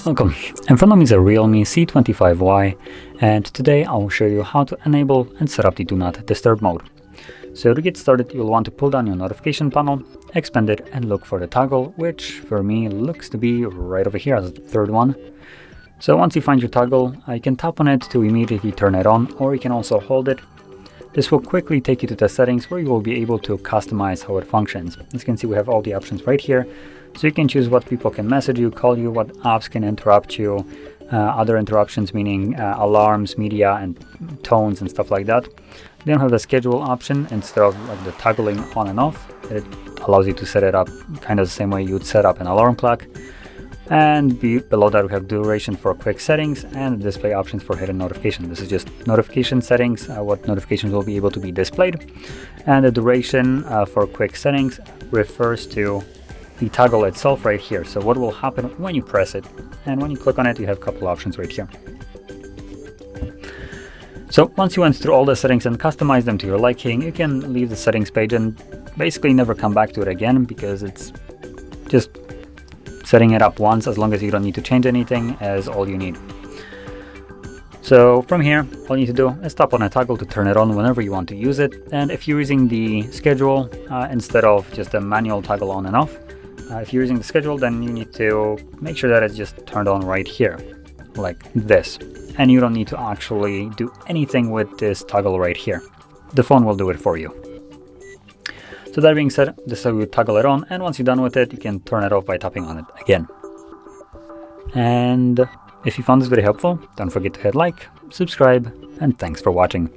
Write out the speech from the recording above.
Welcome. In front of me is a REALME C25Y, and today I will show you how to enable and set up the Do Not Disturb mode. So to get started, you'll want to pull down your notification panel, expand it, and look for the toggle, which for me looks to be right over here as the third one. So once you find your toggle, you can tap on it to immediately turn it on, or you can also hold it. This will quickly take you to the settings where you will be able to customize how it functions. As you can see, we have all the options right here. So you can choose what people can message you, call you, what apps can interrupt you, other interruptions meaning alarms, media, and tones and stuff like that. Then we have the schedule option instead of like the toggling on and off. It allows you to set it up kind of the same way you would set up an alarm clock. And below that we have duration for quick settings and display options for hidden notification. This is just notification settings, what notifications will be able to be displayed. And the duration for quick settings refers to the toggle itself right here. So what will happen when you press it, and when you click on it, you have a couple options right here. So once you went through all the settings and customized them to your liking, you can leave the settings page and basically never come back to it again, because it's just setting it up once. As long as you don't need to change anything, is all you need. So from here, all you need to do is tap on a toggle to turn it on whenever you want to use it. And if you're using the schedule instead of just a manual toggle on and off, if you're using the schedule, then you need to make sure that it's just turned on right here, like this. And you don't need to actually do anything with this toggle right here. The phone will do it for you. So that being said, this is how you toggle it on, and once you're done with it, you can turn it off by tapping on it again. And if you found this video helpful, don't forget to hit like, subscribe, and thanks for watching.